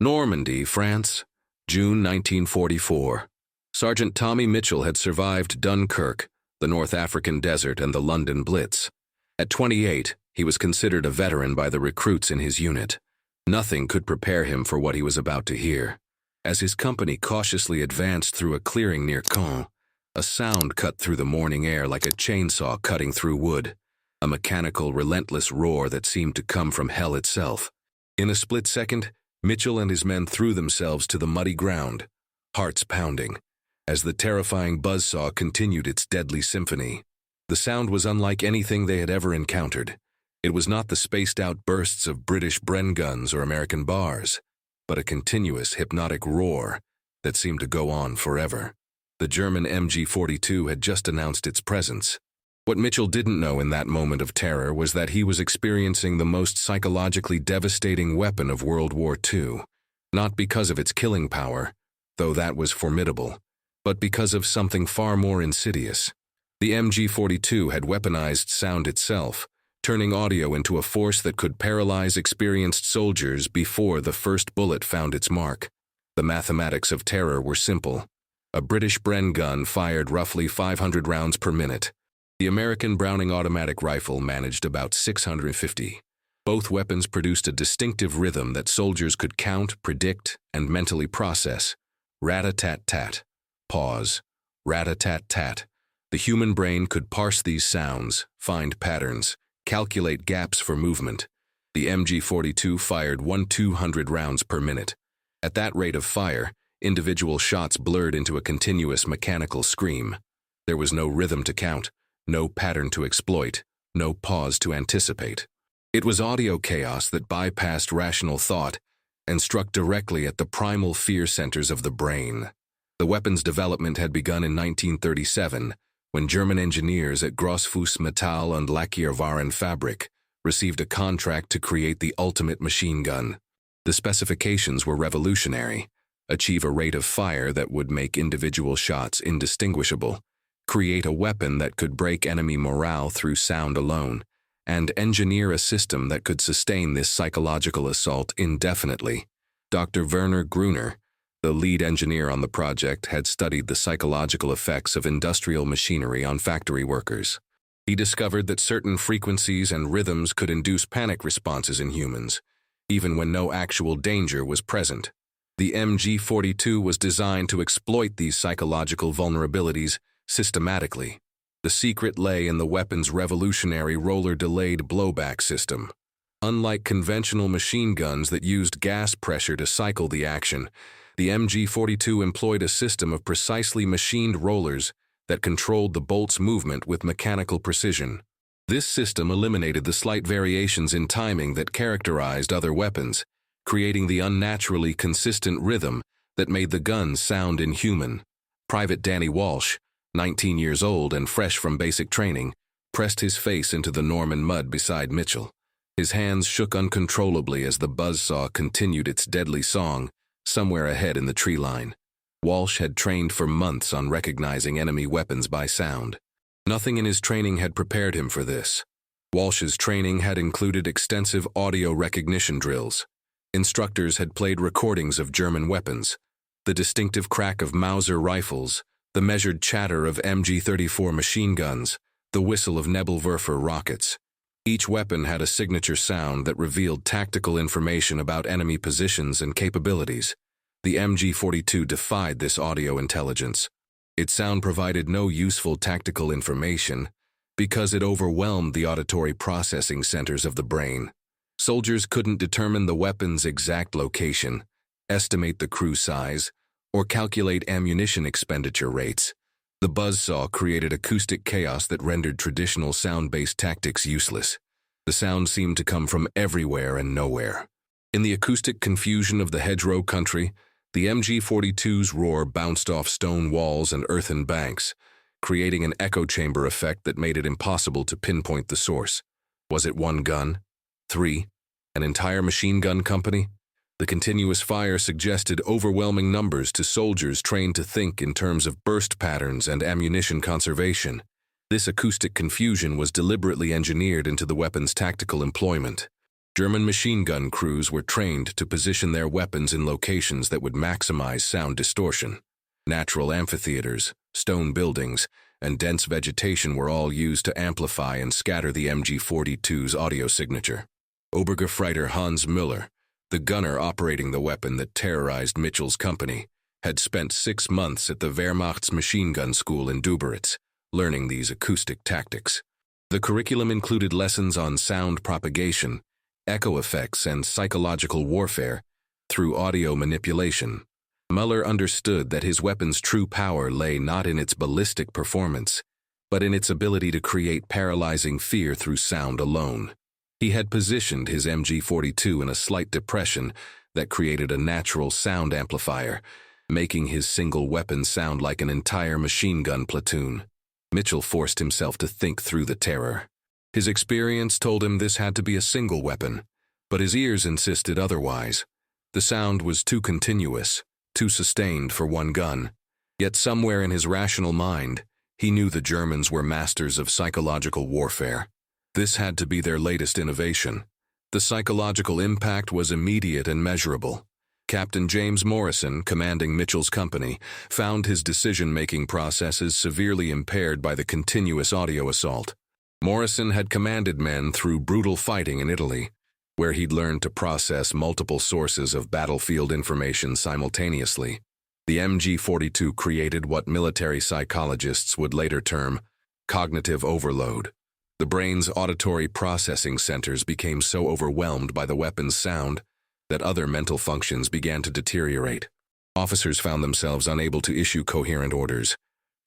Normandy, France, June 1944. Sergeant Tommy Mitchell had survived Dunkirk, the North African desert, and the London Blitz. At 28, he was considered a veteran by the recruits in his unit. Nothing could prepare him for what he was about to hear. As his company cautiously advanced through a clearing near Caen, a sound cut through the morning air like a chainsaw cutting through wood, a mechanical, relentless roar that seemed to come from hell itself. In a split second, Mitchell and his men threw themselves to the muddy ground, hearts pounding, as the terrifying buzzsaw continued its deadly symphony. The sound was unlike anything they had ever encountered. It was not the spaced-out bursts of British Bren guns or American bars, but a continuous, hypnotic roar that seemed to go on forever. The German MG-42 had just announced its presence. What Mitchell didn't know in that moment of terror was that he was experiencing the most psychologically devastating weapon of World War II, not because of its killing power, though that was formidable, but because of something far more insidious. The MG-42 had weaponized sound itself, turning audio into a force that could paralyze experienced soldiers before the first bullet found its mark. The mathematics of terror were simple. A British Bren gun fired roughly 500 rounds per minute. The American Browning automatic rifle managed about 650. Both weapons produced a distinctive rhythm that soldiers could count, predict, and mentally process. Rat-a-tat-tat. Pause. Rat-a-tat-tat. The human brain could parse these sounds, find patterns, calculate gaps for movement. The MG-42 fired 200 rounds per minute. At that rate of fire, individual shots blurred into a continuous mechanical scream. There was no rhythm to count, no pattern to exploit, no pause to anticipate. It was audio chaos that bypassed rational thought and struck directly at the primal fear centers of the brain. The weapon's development had begun in 1937, when German engineers at Grossfuss Metall and Lackierwaren Fabrik received a contract to create the ultimate machine gun. The specifications were revolutionary: achieve a rate of fire that would make individual shots indistinguishable, create a weapon that could break enemy morale through sound alone, and engineer a system that could sustain this psychological assault indefinitely. Dr. Werner Gruner, the lead engineer on the project, had studied the psychological effects of industrial machinery on factory workers. He discovered that certain frequencies and rhythms could induce panic responses in humans, even when no actual danger was present. The MG-42 was designed to exploit these psychological vulnerabilities systematically. The secret lay in the weapon's revolutionary roller-delayed blowback system. Unlike conventional machine guns that used gas pressure to cycle the action, the MG-42 employed a system of precisely machined rollers that controlled the bolt's movement with mechanical precision. This system eliminated the slight variations in timing that characterized other weapons, creating the unnaturally consistent rhythm that made the gun sound inhuman. Private Danny Walsh, 19 years old and fresh from basic training, pressed his face into the Norman mud beside Mitchell. His hands shook uncontrollably as the buzzsaw continued its deadly song, somewhere ahead in the tree line. Walsh had trained for months on recognizing enemy weapons by sound. Nothing in his training had prepared him for this. Walsh's training had included extensive audio recognition drills. Instructors had played recordings of German weapons, the distinctive crack of Mauser rifles, the measured chatter of MG-34 machine guns, the whistle of Nebelwerfer rockets. Each weapon had a signature sound that revealed tactical information about enemy positions and capabilities. The MG-42 defied this audio intelligence. Its sound provided no useful tactical information because it overwhelmed the auditory processing centers of the brain. Soldiers couldn't determine the weapon's exact location, estimate the crew size, or calculate ammunition expenditure rates. The buzzsaw created acoustic chaos that rendered traditional sound-based tactics useless. The sound seemed to come from everywhere and nowhere. In the acoustic confusion of the hedgerow country, the MG-42's roar bounced off stone walls and earthen banks, creating an echo chamber effect that made it impossible to pinpoint the source. Was it one gun? 3? An entire machine gun company? The continuous fire suggested overwhelming numbers to soldiers trained to think in terms of burst patterns and ammunition conservation. This acoustic confusion was deliberately engineered into the weapon's tactical employment. German machine gun crews were trained to position their weapons in locations that would maximize sound distortion. Natural amphitheaters, stone buildings, and dense vegetation were all used to amplify and scatter the MG42's audio signature. Obergefreiter Hans Müller, the gunner operating the weapon that terrorized Mitchell's company, had spent 6 months at the Wehrmacht's machine gun school in Duberitz, learning these acoustic tactics. The curriculum included lessons on sound propagation, echo effects, and psychological warfare through audio manipulation. Müller understood that his weapon's true power lay not in its ballistic performance, but in its ability to create paralyzing fear through sound alone. He had positioned his MG42 in a slight depression that created a natural sound amplifier, making his single weapon sound like an entire machine gun platoon. Mitchell forced himself to think through the terror. His experience told him this had to be a single weapon, but his ears insisted otherwise. The sound was too continuous, too sustained for one gun. Yet somewhere in his rational mind, he knew the Germans were masters of psychological warfare. This had to be their latest innovation. The psychological impact was immediate and measurable. Captain James Morrison, commanding Mitchell's company, found his decision-making processes severely impaired by the continuous audio assault. Morrison had commanded men through brutal fighting in Italy, where he'd learned to process multiple sources of battlefield information simultaneously. The MG42 created what military psychologists would later term cognitive overload. The brain's auditory processing centers became so overwhelmed by the weapon's sound that other mental functions began to deteriorate. Officers found themselves unable to issue coherent orders.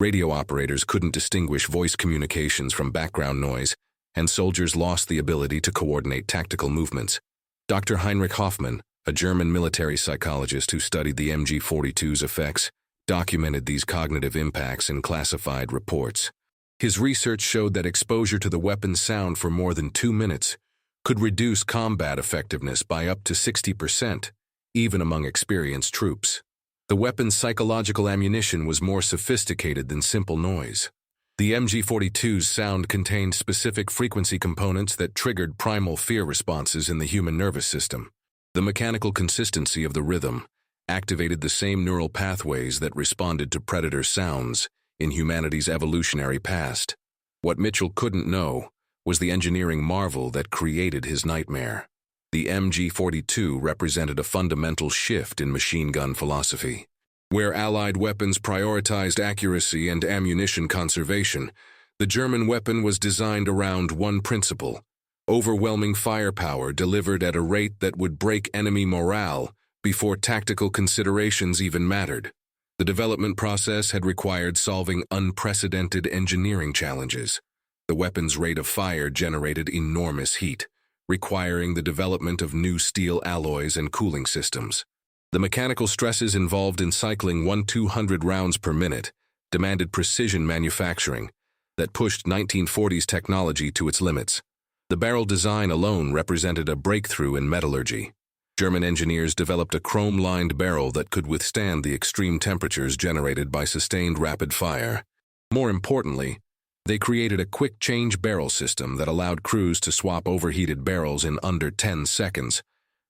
Radio operators couldn't distinguish voice communications from background noise, and soldiers lost the ability to coordinate tactical movements. Dr. Heinrich Hoffmann, a German military psychologist who studied the MG42's effects, documented these cognitive impacts in classified reports. His research showed that exposure to the weapon's sound for more than 2 minutes could reduce combat effectiveness by up to 60%, even among experienced troops. The weapon's psychological ammunition was more sophisticated than simple noise. The MG42's sound contained specific frequency components that triggered primal fear responses in the human nervous system. The mechanical consistency of the rhythm activated the same neural pathways that responded to predator sounds in humanity's evolutionary past. What Mitchell couldn't know was the engineering marvel that created his nightmare. The MG42 represented a fundamental shift in machine gun philosophy. Where Allied weapons prioritized accuracy and ammunition conservation, the German weapon was designed around one principle: overwhelming firepower delivered at a rate that would break enemy morale before tactical considerations even mattered. The development process had required solving unprecedented engineering challenges. The weapon's rate of fire generated enormous heat, requiring the development of new steel alloys and cooling systems. The mechanical stresses involved in cycling 200 rounds per minute demanded precision manufacturing that pushed 1940s technology to its limits. The barrel design alone represented a breakthrough in metallurgy. German engineers developed a chrome-lined barrel that could withstand the extreme temperatures generated by sustained rapid fire. More importantly, they created a quick-change barrel system that allowed crews to swap overheated barrels in under 10 seconds,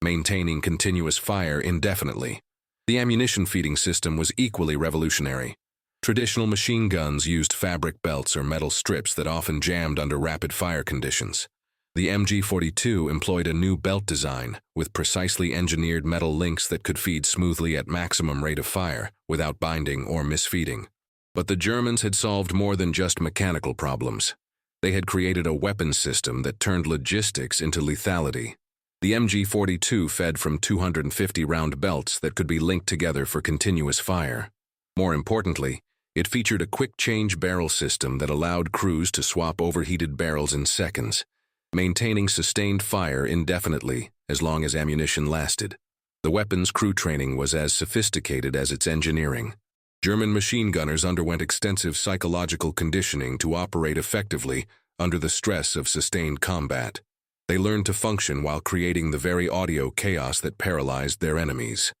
maintaining continuous fire indefinitely. The ammunition feeding system was equally revolutionary. Traditional machine guns used fabric belts or metal strips that often jammed under rapid fire conditions. The MG42 employed a new belt design with precisely engineered metal links that could feed smoothly at maximum rate of fire without binding or misfeeding. But the Germans had solved more than just mechanical problems. They had created a weapons system that turned logistics into lethality. The MG42 fed from 250-round belts that could be linked together for continuous fire. More importantly, it featured a quick-change barrel system that allowed crews to swap overheated barrels in seconds, maintaining sustained fire indefinitely as long as ammunition lasted. The weapon's crew training was as sophisticated as its engineering. German machine gunners underwent extensive psychological conditioning to operate effectively under the stress of sustained combat. They learned to function while creating the very audio chaos that paralyzed their enemies.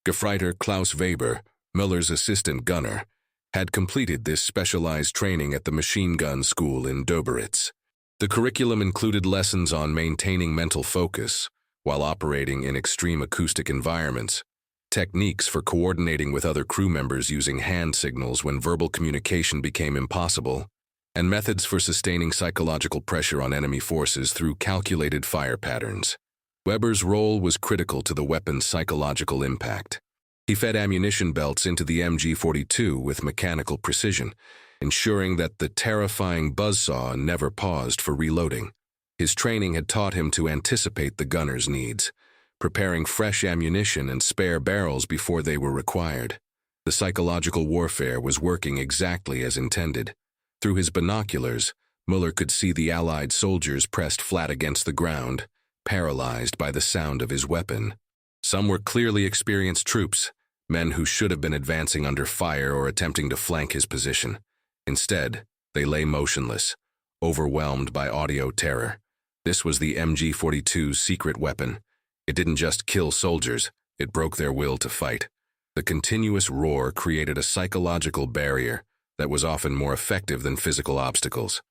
Gefreiter Klaus Weber, Müller's assistant gunner, had completed this specialized training at the machine gun school in Duberitz. The curriculum included lessons on maintaining mental focus, while operating in extreme acoustic environments, techniques for coordinating with other crew members using hand signals when verbal communication became impossible, and methods for sustaining psychological pressure on enemy forces through calculated fire patterns. Weber's role was critical to the weapon's psychological impact. He fed ammunition belts into the MG42 with mechanical precision, ensuring that the terrifying buzzsaw never paused for reloading. His training had taught him to anticipate the gunner's needs, preparing fresh ammunition and spare barrels before they were required. The psychological warfare was working exactly as intended. Through his binoculars, Muller could see the Allied soldiers pressed flat against the ground, paralyzed by the sound of his weapon. Some were clearly experienced troops, men who should have been advancing under fire or attempting to flank his position. Instead, they lay motionless, overwhelmed by audio terror. This was the MG42's secret weapon. It didn't just kill soldiers, it broke their will to fight. The continuous roar created a psychological barrier that was often more effective than physical obstacles.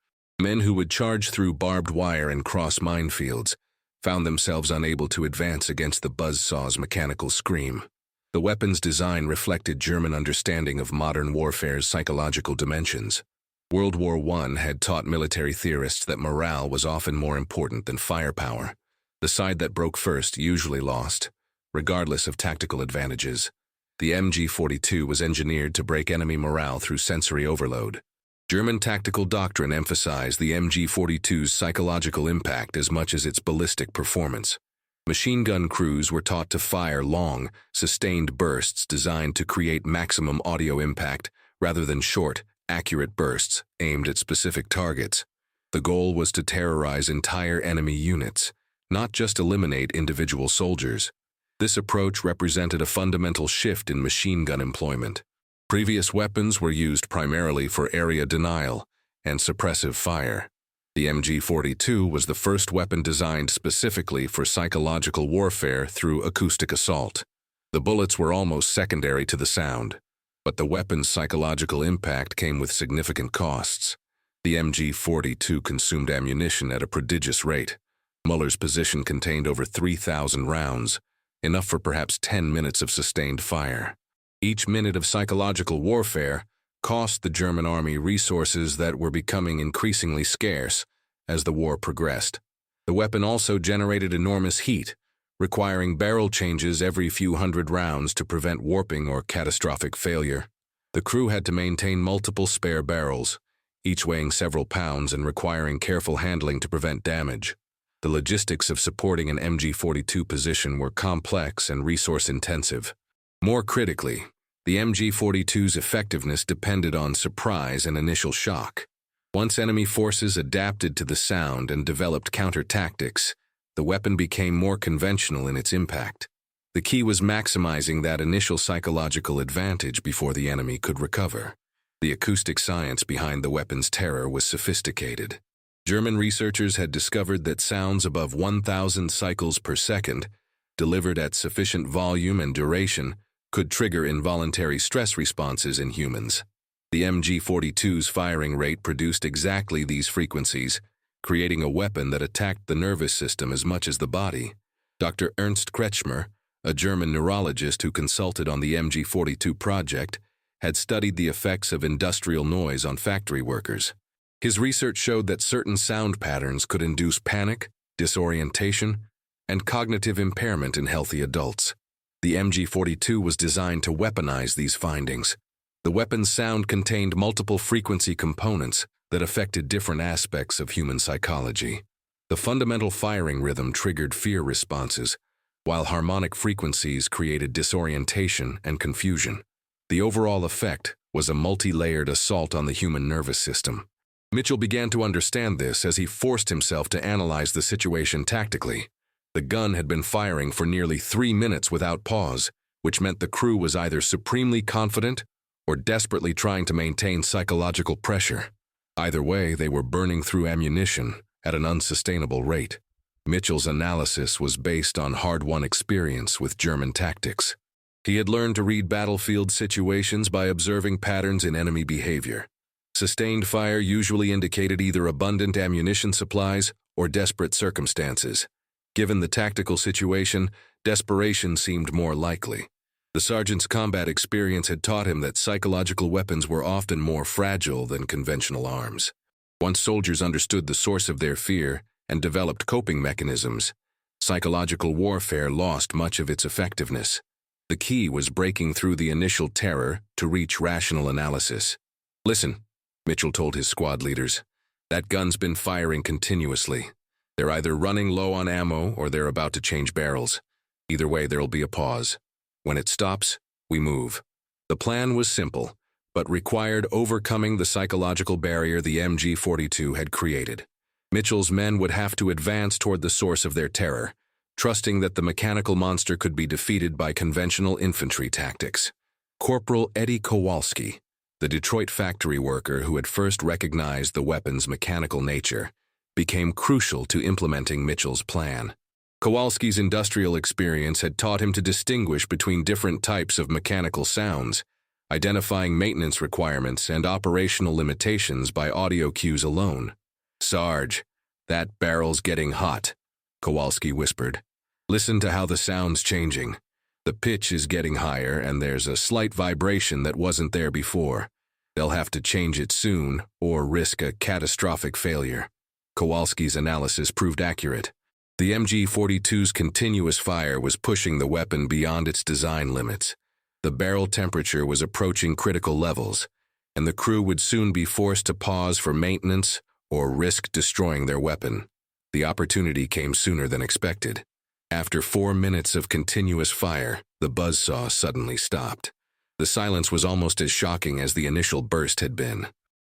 Men who would charge through barbed wire and cross minefields found themselves unable to advance against the buzzsaw's mechanical scream. The weapon's design reflected German understanding of modern warfare's psychological dimensions. World War I had taught military theorists that morale was often more important than firepower. The side that broke first usually lost, regardless of tactical advantages. The MG42 was engineered to break enemy morale through sensory overload. German tactical doctrine emphasized the MG42's psychological impact as much as its ballistic performance. Machine gun crews were taught to fire long, sustained bursts designed to create maximum audio impact rather than short, accurate bursts aimed at specific targets. The goal was to terrorize entire enemy units, not just eliminate individual soldiers. This approach represented a fundamental shift in machine gun employment. Previous weapons were used primarily for area denial and suppressive fire. The MG42 was the first weapon designed specifically for psychological warfare through acoustic assault. The bullets were almost secondary to the sound, but the weapon's psychological impact came with significant costs. The MG42 consumed ammunition at a prodigious rate. Muller's position contained over 3,000 rounds, enough for perhaps 10 minutes of sustained fire. Each minute of psychological warfare cost the German army resources that were becoming increasingly scarce as the war progressed. The weapon also generated enormous heat, requiring barrel changes every few hundred rounds to prevent warping or catastrophic failure. The crew had to maintain multiple spare barrels, each weighing several pounds and requiring careful handling to prevent damage. The logistics of supporting an MG42 position were complex and resource-intensive. More critically, the MG42's effectiveness depended on surprise and initial shock. Once enemy forces adapted to the sound and developed counter-tactics, the weapon became more conventional in its impact. The key was maximizing that initial psychological advantage before the enemy could recover. The acoustic science behind the weapon's terror was sophisticated. German researchers had discovered that sounds above 1,000 cycles per second, delivered at sufficient volume and duration, could trigger involuntary stress responses in humans. The MG42's firing rate produced exactly these frequencies, creating a weapon that attacked the nervous system as much as the body. Dr. Ernst Kretschmer, a German neurologist who consulted on the MG42 project, had studied the effects of industrial noise on factory workers. His research showed that certain sound patterns could induce panic, disorientation, and cognitive impairment in healthy adults. The MG42 was designed to weaponize these findings. The weapon's sound contained multiple frequency components that affected different aspects of human psychology. The fundamental firing rhythm triggered fear responses, while harmonic frequencies created disorientation and confusion. The overall effect was a multi-layered assault on the human nervous system. Mitchell began to understand this as he forced himself to analyze the situation tactically. The gun had been firing for nearly 3 minutes without pause, which meant the crew was either supremely confident or desperately trying to maintain psychological pressure. Either way, they were burning through ammunition at an unsustainable rate. Mitchell's analysis was based on hard-won experience with German tactics. He had learned to read battlefield situations by observing patterns in enemy behavior. Sustained fire usually indicated either abundant ammunition supplies or desperate circumstances. Given the tactical situation, desperation seemed more likely. The sergeant's combat experience had taught him that psychological weapons were often more fragile than conventional arms. Once soldiers understood the source of their fear and developed coping mechanisms, psychological warfare lost much of its effectiveness. The key was breaking through the initial terror to reach rational analysis. "Listen," Mitchell told his squad leaders. "That gun's been firing continuously. They're either running low on ammo or they're about to change barrels. Either way, there'll be a pause. When it stops, we move." The plan was simple, but required overcoming the psychological barrier the MG-42 had created. Mitchell's men would have to advance toward the source of their terror, trusting that the mechanical monster could be defeated by conventional infantry tactics. Corporal Eddie Kowalski, the Detroit factory worker who had first recognized the weapon's mechanical nature, became crucial to implementing Mitchell's plan. Kowalski's industrial experience had taught him to distinguish between different types of mechanical sounds, identifying maintenance requirements and operational limitations by audio cues alone. "Sarge, that barrel's getting hot," Kowalski whispered. "Listen to how the sound's changing. The pitch is getting higher and there's a slight vibration that wasn't there before. They'll have to change it soon or risk a catastrophic failure." Kowalski's analysis proved accurate. The MG-42's continuous fire was pushing the weapon beyond its design limits. The barrel temperature was approaching critical levels, and the crew would soon be forced to pause for maintenance or risk destroying their weapon. The opportunity came sooner than expected. After 4 minutes of continuous fire, the buzzsaw suddenly stopped. The silence was almost as shocking as the initial burst had been.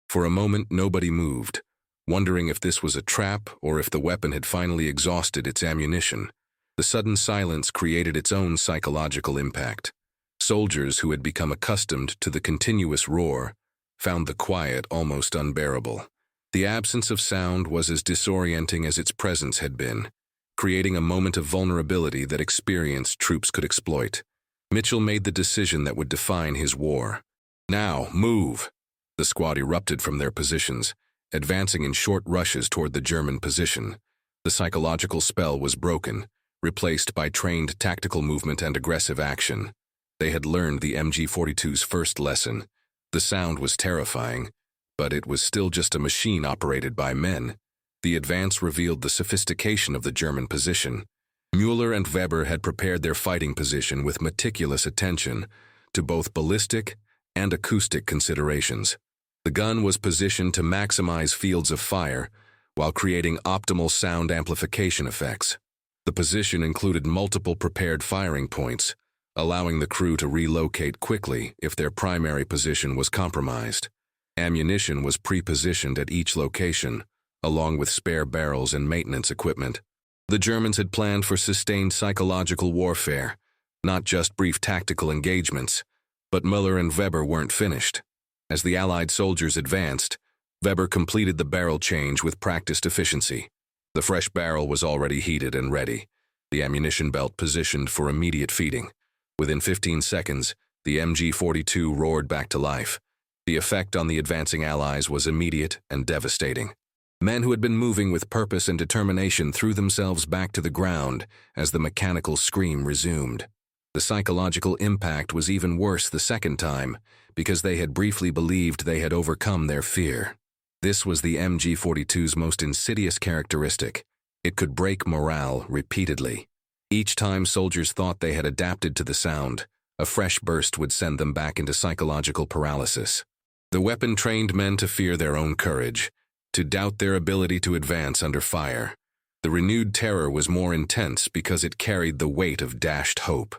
For a moment, nobody moved, wondering if this was a trap or if the weapon had finally exhausted its ammunition. The sudden silence created its own psychological impact. Soldiers who had become accustomed to the continuous roar found the quiet almost unbearable. The absence of sound was as disorienting as its presence had been, creating a moment of vulnerability that experienced troops could exploit. Mitchell made the decision that would define his war. "Now, move!" The squad erupted from their positions, advancing in short rushes toward the German position. The psychological spell was broken, replaced by trained tactical movement and aggressive action. They had learned the MG-42's first lesson. The sound was terrifying, but it was still just a machine operated by men. The advance revealed the sophistication of the German position. Müller and Weber had prepared their fighting position with meticulous attention to both ballistic and acoustic considerations. The gun was positioned to maximize fields of fire while creating optimal sound amplification effects. The position included multiple prepared firing points, allowing the crew to relocate quickly if their primary position was compromised. Ammunition was pre-positioned at each location, along with spare barrels and maintenance equipment. The Germans had planned for sustained psychological warfare, not just brief tactical engagements, but Müller and Weber weren't finished. As the Allied soldiers advanced, Weber completed the barrel change with practiced efficiency. The fresh barrel was already heated and ready, the ammunition belt positioned for immediate feeding. Within 15 seconds, the MG-42 roared back to life. The effect on the advancing Allies was immediate and devastating. Men who had been moving with purpose and determination threw themselves back to the ground as the mechanical scream resumed. The psychological impact was even worse the second time, because they had briefly believed they had overcome their fear. This was the MG-42's most insidious characteristic. It could break morale repeatedly. Each time soldiers thought they had adapted to the sound, a fresh burst would send them back into psychological paralysis. The weapon trained men to fear their own courage, to doubt their ability to advance under fire. The renewed terror was more intense because it carried the weight of dashed hope.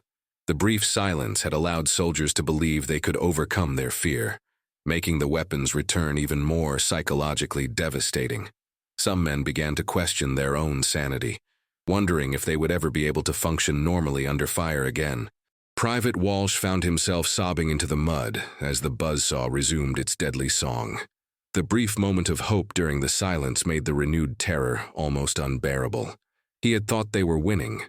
The brief silence had allowed soldiers to believe they could overcome their fear, making the weapon's return even more psychologically devastating. Some men began to question their own sanity, wondering if they would ever be able to function normally under fire again. Private Walsh found himself sobbing into the mud as the buzzsaw resumed its deadly song. The brief moment of hope during the silence made the renewed terror almost unbearable. He had thought they were winning,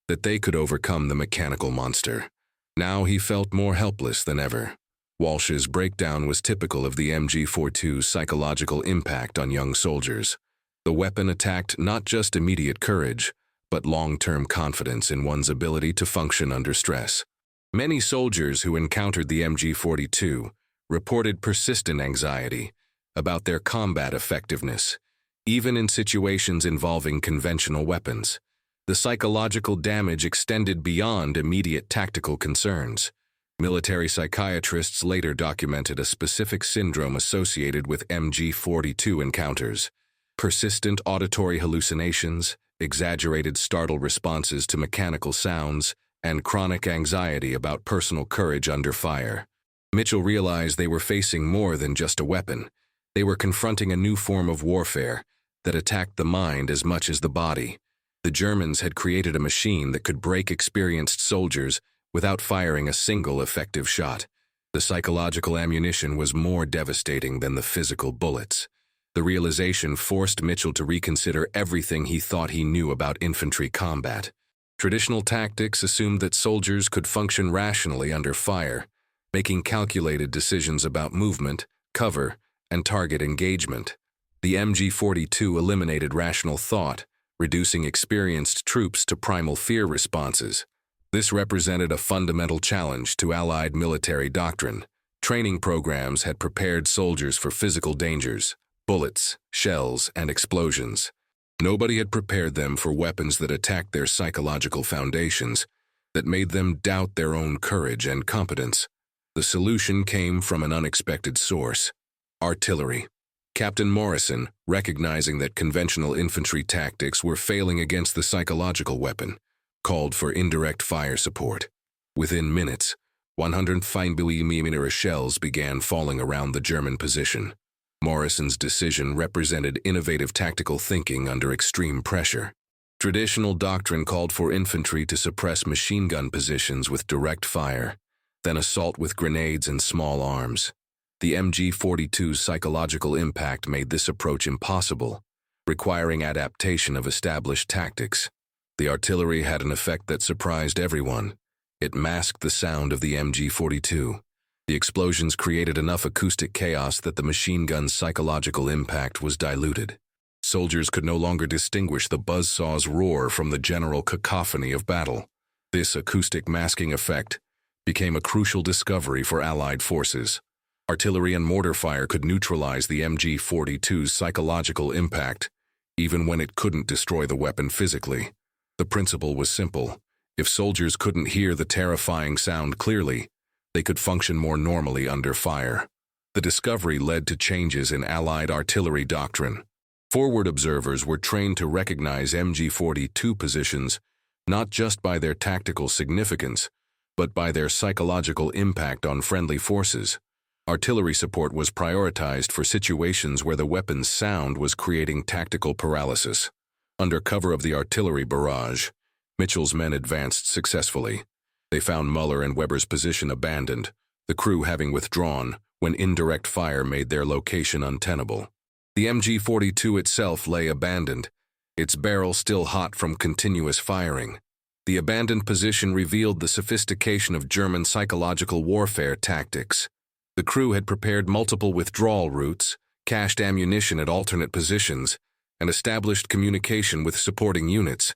that they could overcome the mechanical monster. Now he felt more helpless than ever. Walsh's breakdown was typical of the MG-42's psychological impact on young soldiers. The weapon attacked not just immediate courage, but long-term confidence in one's ability to function under stress. Many soldiers who encountered the MG-42 reported persistent anxiety about their combat effectiveness, even in situations involving conventional weapons. The psychological damage extended beyond immediate tactical concerns. Military psychiatrists later documented a specific syndrome associated with MG-42 encounters: persistent auditory hallucinations, exaggerated startle responses to mechanical sounds, and chronic anxiety about personal courage under fire. Mitchell realized they were facing more than just a weapon. They were confronting a new form of warfare that attacked the mind as much as the body. The Germans had created a machine that could break experienced soldiers without firing a single effective shot. The psychological ammunition was more devastating than the physical bullets. The realization forced Mitchell to reconsider everything he thought he knew about infantry combat. Traditional tactics assumed that soldiers could function rationally under fire, making calculated decisions about movement, cover, and target engagement. The MG-42 eliminated rational thought, reducing experienced troops to primal fear responses. This represented a fundamental challenge to Allied military doctrine. Training programs had prepared soldiers for physical dangers: bullets, shells, and explosions. Nobody had prepared them for weapons that attacked their psychological foundations, that made them doubt their own courage and competence. The solution came from an unexpected source: artillery. Captain Morrison, recognizing that conventional infantry tactics were failing against the psychological weapon, called for indirect fire support. Within minutes, 105mm shells began falling around the German position. Morrison's decision represented innovative tactical thinking under extreme pressure. Traditional doctrine called for infantry to suppress machine gun positions with direct fire, then assault with grenades and small arms. The MG-42's psychological impact made this approach impossible, requiring adaptation of established tactics. The artillery had an effect that surprised everyone. It masked the sound of the MG-42. The explosions created enough acoustic chaos that the machine gun's psychological impact was diluted. Soldiers could no longer distinguish the buzzsaw's roar from the general cacophony of battle. This acoustic masking effect became a crucial discovery for Allied forces. Artillery and mortar fire could neutralize the MG-42's psychological impact, even when it couldn't destroy the weapon physically. The principle was simple: if soldiers couldn't hear the terrifying sound clearly, they could function more normally under fire. The discovery led to changes in Allied artillery doctrine. Forward observers were trained to recognize MG-42 positions not just by their tactical significance, but by their psychological impact on friendly forces. Artillery support was prioritized for situations where the weapon's sound was creating tactical paralysis. Under cover of the artillery barrage, Mitchell's men advanced successfully. They found Muller and Weber's position abandoned, the crew having withdrawn when indirect fire made their location untenable. The MG-42 itself lay abandoned, its barrel still hot from continuous firing. The abandoned position revealed the sophistication of German psychological warfare tactics. The crew had prepared multiple withdrawal routes, cached ammunition at alternate positions, and established communication with supporting units.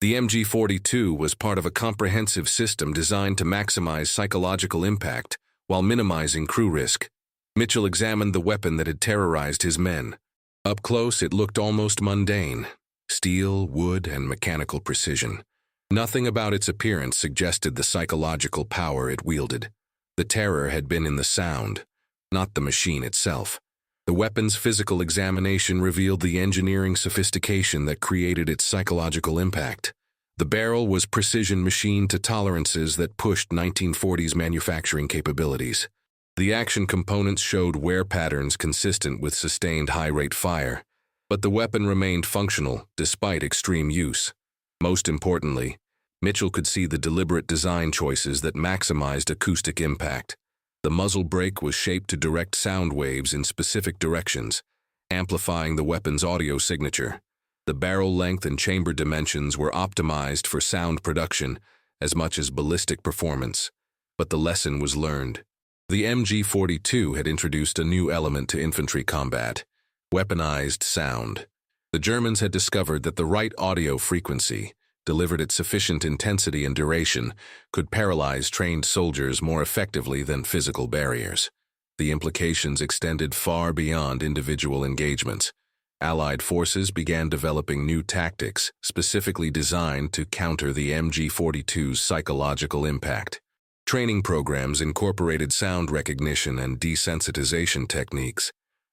The MG-42 was part of a comprehensive system designed to maximize psychological impact while minimizing crew risk. Mitchell examined the weapon that had terrorized his men. Up close, it looked almost mundane: steel, wood, and mechanical precision. Nothing about its appearance suggested the psychological power it wielded. The terror had been in the sound, not the machine itself. The weapon's physical examination revealed the engineering sophistication that created its psychological impact. The barrel was precision machined to tolerances that pushed 1940s manufacturing capabilities. The action components showed wear patterns consistent with sustained high-rate fire, but the weapon remained functional despite extreme use. Most importantly, Mitchell could see the deliberate design choices that maximized acoustic impact. The muzzle brake was shaped to direct sound waves in specific directions, amplifying the weapon's audio signature. The barrel length and chamber dimensions were optimized for sound production as much as ballistic performance. But the lesson was learned. The MG-42 had introduced a new element to infantry combat: weaponized sound. The Germans had discovered that the right audio frequency, delivered at sufficient intensity and duration, could paralyze trained soldiers more effectively than physical barriers. The implications extended far beyond individual engagements. Allied forces began developing new tactics specifically designed to counter the MG-42's psychological impact. Training programs incorporated sound recognition and desensitization techniques.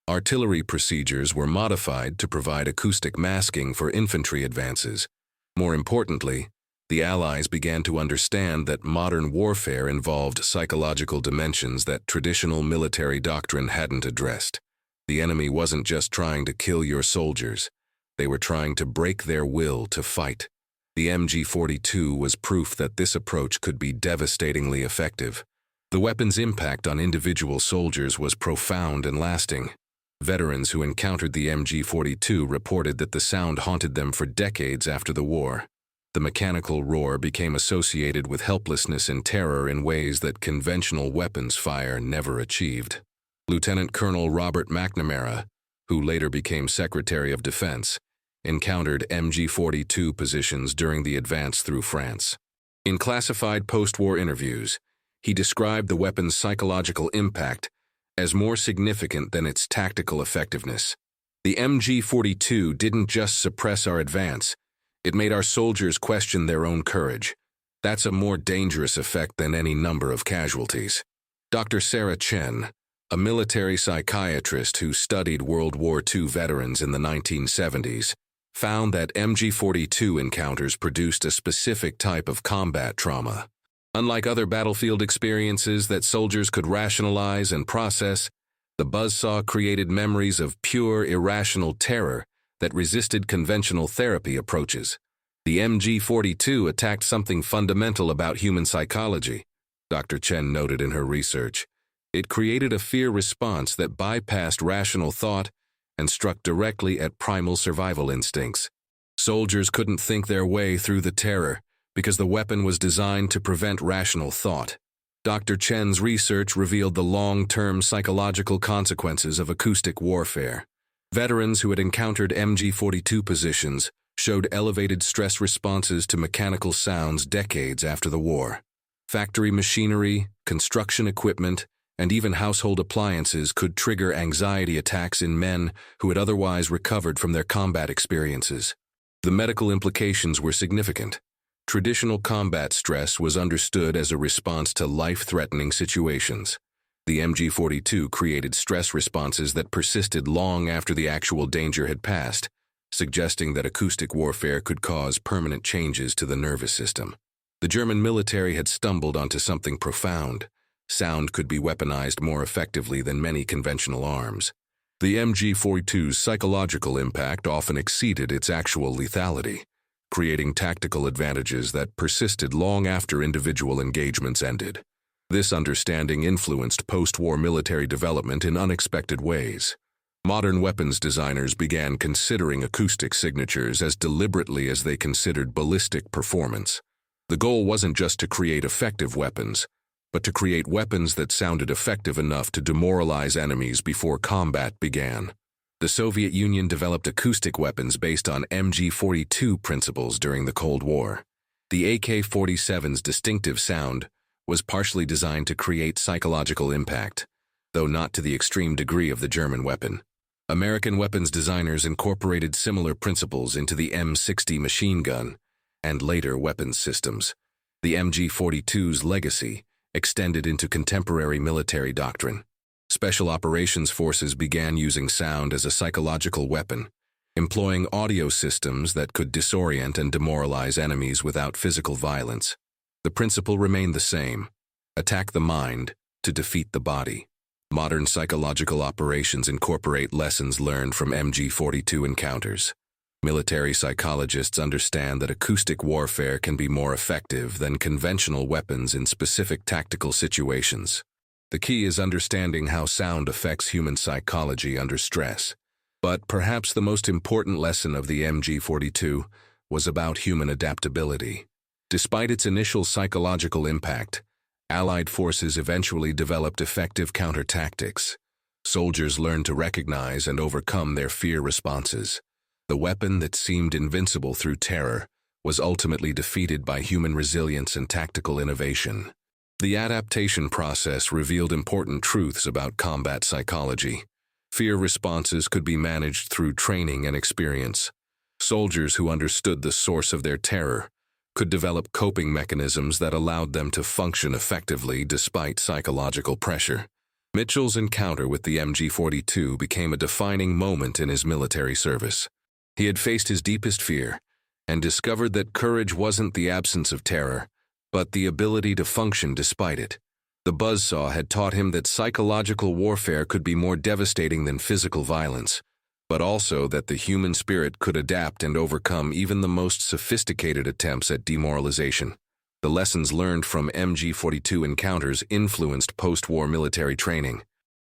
Artillery procedures were modified to provide acoustic masking for infantry advances. More importantly, the Allies began to understand that modern warfare involved psychological dimensions that traditional military doctrine hadn't addressed. The enemy wasn't just trying to kill your soldiers. They were trying to break their will to fight. The MG-42 was proof that this approach could be devastatingly effective. The weapon's impact on individual soldiers was profound and lasting. Veterans who encountered the MG-42 reported that the sound haunted them for decades after the war. The mechanical roar became associated with helplessness and terror in ways that conventional weapons fire never achieved. Lieutenant Colonel Robert McNamara, who later became Secretary of Defense, encountered MG-42 positions during the advance through France. In classified post-war interviews, he described the weapon's psychological impact as more significant than its tactical effectiveness. The MG-42 didn't just suppress our advance, it made our soldiers question their own courage. That's a more dangerous effect than any number of casualties. Dr. Sarah Chen, a military psychiatrist who studied World War II veterans in the 1970s, found that MG-42 encounters produced a specific type of combat trauma. Unlike other battlefield experiences that soldiers could rationalize and process, the BUZZSAW created memories of pure, irrational terror that resisted conventional therapy approaches. The MG-42 attacked something fundamental about human psychology, Dr. Chen noted in her research. It created a fear response that bypassed rational thought and struck directly at primal survival instincts. Soldiers couldn't think their way through the terror because the weapon was designed to prevent rational thought. Dr. Chen's research revealed the long-term psychological consequences of acoustic warfare. Veterans who had encountered MG-42 positions showed elevated stress responses to mechanical sounds decades after the war. Factory machinery, construction equipment, and even household appliances could trigger anxiety attacks in men who had otherwise recovered from their combat experiences. The medical implications were significant. Traditional combat stress was understood as a response to life-threatening situations. The MG-42 created stress responses that persisted long after the actual danger had passed, suggesting that acoustic warfare could cause permanent changes to the nervous system. The German military had stumbled onto something profound. Sound could be weaponized more effectively than many conventional arms. The MG-42's psychological impact often exceeded its actual lethality, creating tactical advantages that persisted long after individual engagements ended. This understanding influenced post-war military development in unexpected ways. Modern weapons designers began considering acoustic signatures as deliberately as they considered ballistic performance. The goal wasn't just to create effective weapons, but to create weapons that sounded effective enough to demoralize enemies before combat began. The Soviet Union developed acoustic weapons based on MG-42 principles during the Cold War. The AK-47's distinctive sound was partially designed to create psychological impact, though not to the extreme degree of the German weapon. American weapons designers incorporated similar principles into the M60 machine gun and later weapons systems. The MG-42's legacy extended into contemporary military doctrine. Special operations forces began using sound as a psychological weapon, employing audio systems that could disorient and demoralize enemies without physical violence. The principle remained the same: attack the mind to defeat the body. Modern psychological operations incorporate lessons learned from MG-42 encounters. Military psychologists understand that acoustic warfare can be more effective than conventional weapons in specific tactical situations. The key is understanding how sound affects human psychology under stress. But perhaps the most important lesson of the MG-42 was about human adaptability. Despite its initial psychological impact, Allied forces eventually developed effective counter-tactics. Soldiers learned to recognize and overcome their fear responses. The weapon that seemed invincible through terror was ultimately defeated by human resilience and tactical innovation. The adaptation process revealed important truths about combat psychology. Fear responses could be managed through training and experience. Soldiers who understood the source of their terror could develop coping mechanisms that allowed them to function effectively despite psychological pressure. Mitchell's encounter with the MG-42 became a defining moment in his military service. He had faced his deepest fear and discovered that courage wasn't the absence of terror, but the ability to function despite it. The BUZZSAW had taught him that psychological warfare could be more devastating than physical violence, but also that the human spirit could adapt and overcome even the most sophisticated attempts at demoralization. The lessons learned from MG-42 encounters influenced post-war military training.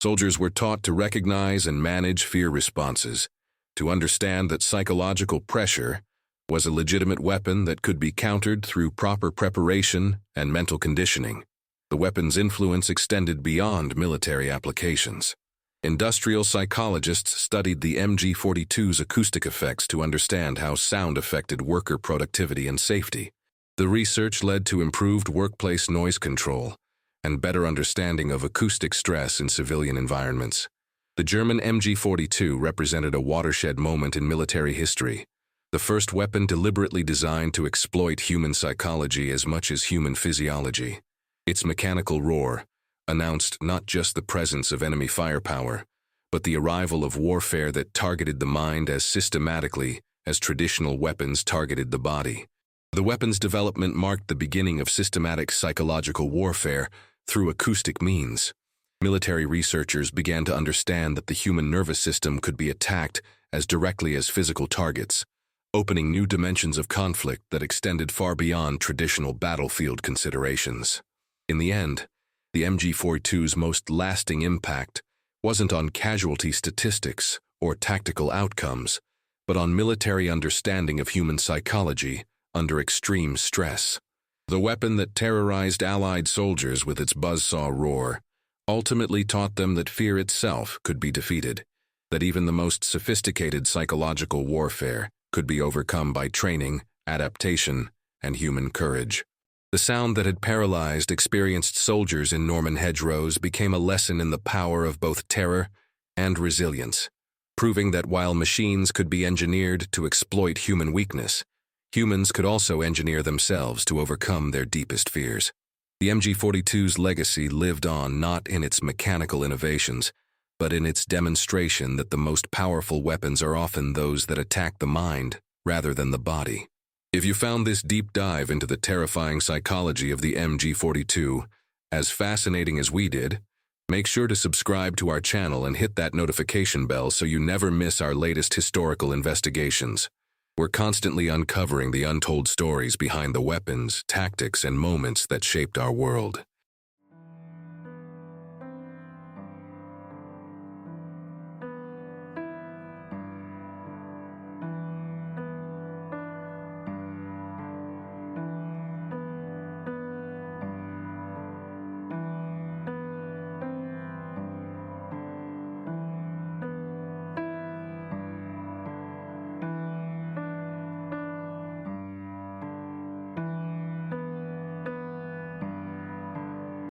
Soldiers were taught to recognize and manage fear responses, to understand that psychological pressure was a legitimate weapon that could be countered through proper preparation and mental conditioning. The weapon's influence extended beyond military applications. Industrial psychologists studied the MG-42's acoustic effects to understand how sound affected worker productivity and safety. The research led to improved workplace noise control and better understanding of acoustic stress in civilian environments. The German MG-42 represented a watershed moment in military history, the first weapon deliberately designed to exploit human psychology as much as human physiology. Its mechanical roar announced not just the presence of enemy firepower, but the arrival of warfare that targeted the mind as systematically as traditional weapons targeted the body. The weapon's development marked the beginning of systematic psychological warfare through acoustic means. Military researchers began to understand that the human nervous system could be attacked as directly as physical targets, opening new dimensions of conflict that extended far beyond traditional battlefield considerations. In the end, the MG-42's most lasting impact wasn't on casualty statistics or tactical outcomes, but on military understanding of human psychology under extreme stress. The weapon that terrorized Allied soldiers with its BUZZSAW roar ultimately taught them that fear itself could be defeated, that even the most sophisticated psychological warfare could be overcome by training, adaptation, and human courage. The sound that had paralyzed experienced soldiers in Norman hedgerows became a lesson in the power of both terror and resilience, proving that while machines could be engineered to exploit human weakness, humans could also engineer themselves to overcome their deepest fears. The MG-42's legacy lived on not in its mechanical innovations, but in its demonstration that the most powerful weapons are often those that attack the mind rather than the body. If you found this deep dive into the terrifying psychology of the MG-42 as fascinating as we did, make sure to subscribe to our channel and hit that notification bell so you never miss our latest historical investigations. We're constantly uncovering the untold stories behind the weapons, tactics, and moments that shaped our world.